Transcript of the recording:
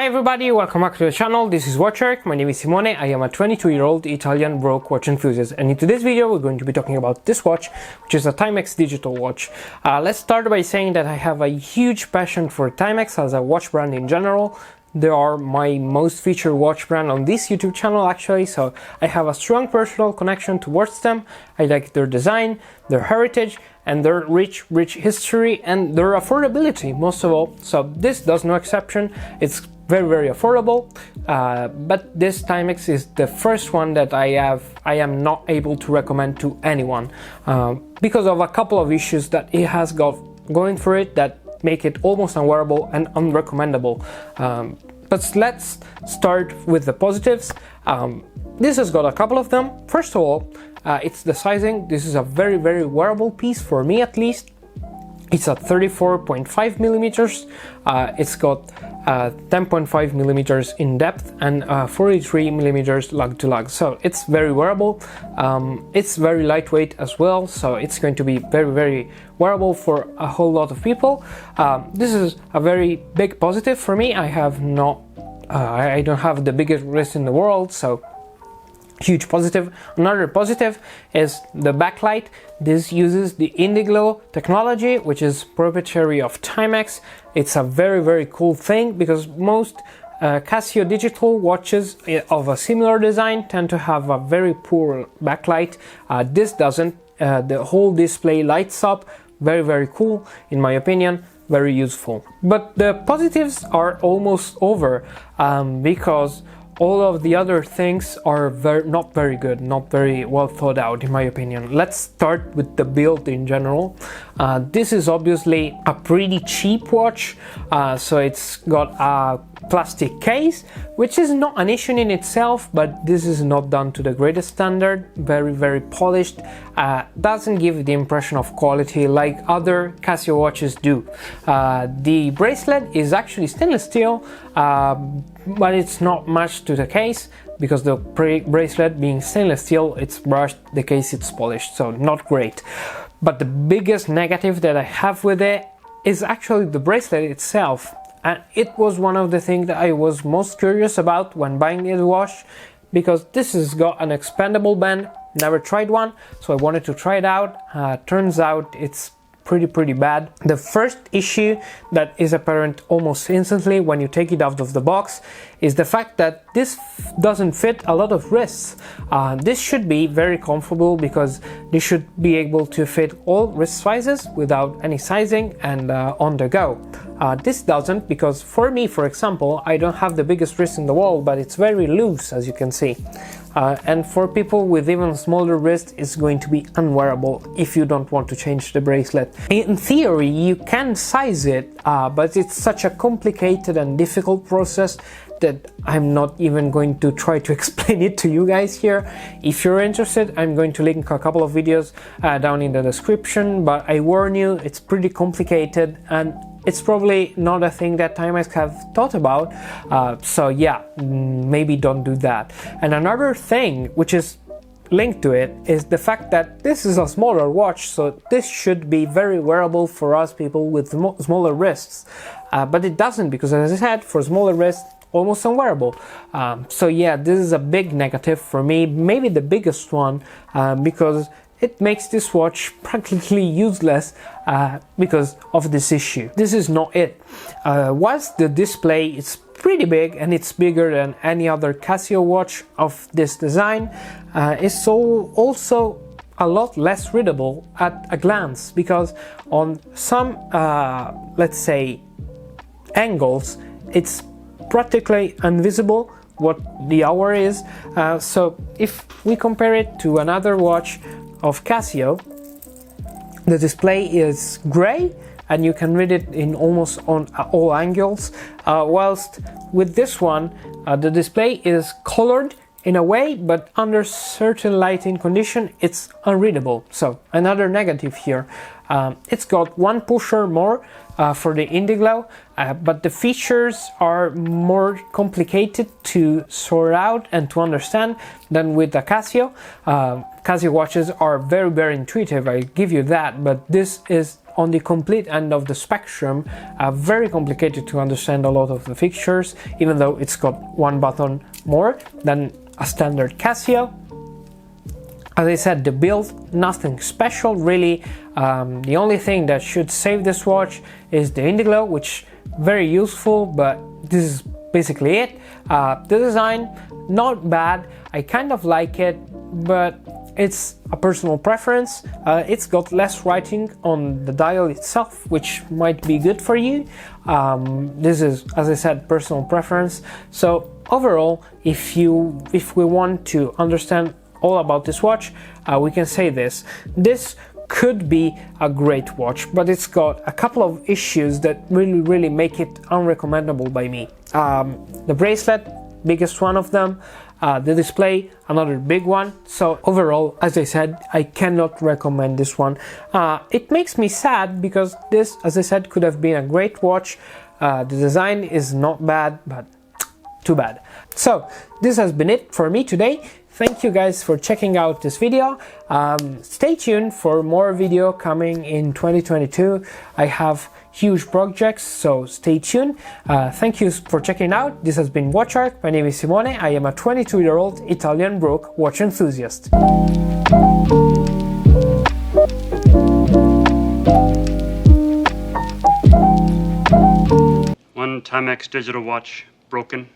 Hi everybody, welcome back to the channel. This is Watcher. My name is Simone. I am a 22-year-old Italian broke watch enthusiast, and in today's video we're going to be talking about this watch, which is a Timex digital watch. Let's start by saying that I have a huge passion for Timex as a watch brand in general. They are my most featured watch brand on this YouTube channel actually, so I have a strong personal connection towards them. I like their design, their heritage, and their rich history and their affordability most of all. So this does no exception. It's very affordable, but this Timex is the first one that I am not able to recommend to anyone because of a couple of issues that it has got going for it that make it almost unwearable and unrecommendable. But let's start with the positives. This has got a couple of them. First of all, it's the sizing. This is a very wearable piece, for me at least. It's at 34.5 millimeters. It's got 10.5 millimeters in depth and 43 millimeters lug to lug. So it's very wearable. It's very lightweight as well. So it's going to be very wearable for a whole lot of people. This is a very big positive for me. I don't have the biggest wrist in the world, so huge positive. Another positive is the backlight. This uses the Indiglo technology, which is proprietary of Timex. It's a very cool thing because most Casio digital watches of a similar design tend to have a very poor backlight. This doesn't. The whole display lights up. Very cool, in my opinion. Very useful. But the positives are almost over because all of the other things are not very good, not very well thought out in my opinion. Let's start with the build in general. This is obviously a pretty cheap watch, so it's got a plastic case, which is not an issue in itself, but this is not done to the greatest standard. Very polished. Doesn't give the impression of quality like other Casio watches do. The bracelet is actually stainless steel, but it's not much to the case because the bracelet being stainless steel, it's brushed, the case it's polished, so not great. But the biggest negative that I have with it is actually the bracelet itself, and it was one of the things that I was most curious about when buying this watch, because this has got an expandable band. Never tried one, so I wanted to try it out. Turns out it's pretty bad. The first issue that is apparent almost instantly when you take it out of the box is the fact that this doesn't fit a lot of wrists. This should be very comfortable because this should be able to fit all wrist sizes without any sizing and on the go. This doesn't, because for me, for example, I don't have the biggest wrist in the world, but it's very loose, as you can see. And for people with even smaller wrists, it's going to be unwearable if you don't want to change the bracelet. In theory, you can size it, but it's such a complicated and difficult process that I'm not even going to try to explain it to you guys here. If you're interested, I'm going to link a couple of videos down in the description, but I warn you, it's pretty complicated and it's probably not a thing that Timex have thought about, so yeah, maybe don't do that. And another thing which is linked to it is the fact that this is a smaller watch, so this should be very wearable for us people with smaller wrists, but it doesn't, because as I said, for smaller wrists, almost unwearable. So yeah, this is a big negative for me, maybe the biggest one, because it makes this watch practically useless because of this issue. This is not it. Whilst the display is pretty big and it's bigger than any other Casio watch of this design, it's also a lot less readable at a glance, because on some, let's say, angles, it's practically invisible what the hour is. So if we compare it to another watch of Casio, the display is gray and you can read it in almost on all angles, whilst with this one the display is colored in a way, but under certain lighting condition it's unreadable. So another negative here. It's got one pusher more for the Indiglo, but the features are more complicated to sort out and to understand than with the Casio. Casio watches are very intuitive, I give you that, but this is on the complete end of the spectrum, very complicated to understand a lot of the fixtures, even though it's got one button more than a standard Casio. As I said, the build, nothing special really. The only thing that should save this watch is the Indiglo, which very useful, but this is basically it. The design, not bad. I kind of like it, but it's a personal preference. It's got less writing on the dial itself, which might be good for you. This is, as I said, personal preference. So overall, if we want to understand all about this watch, we can say this could be a great watch, but it's got a couple of issues that really make it unrecommendable by me. The bracelet, biggest one of them. The display, another big one. So overall, as I said, I cannot recommend this one. It makes me sad because this, as I said, could have been a great watch. The design is not bad, but too bad. So this has been it for me today. Thank you guys for checking out this video. Stay tuned for more video coming in 2022. I have huge projects, so stay tuned. Thank you for checking out. This has been Watch Arc. My name is Simone. I am a 22-year-old Italian broke watch enthusiast. One Timex digital watch broken.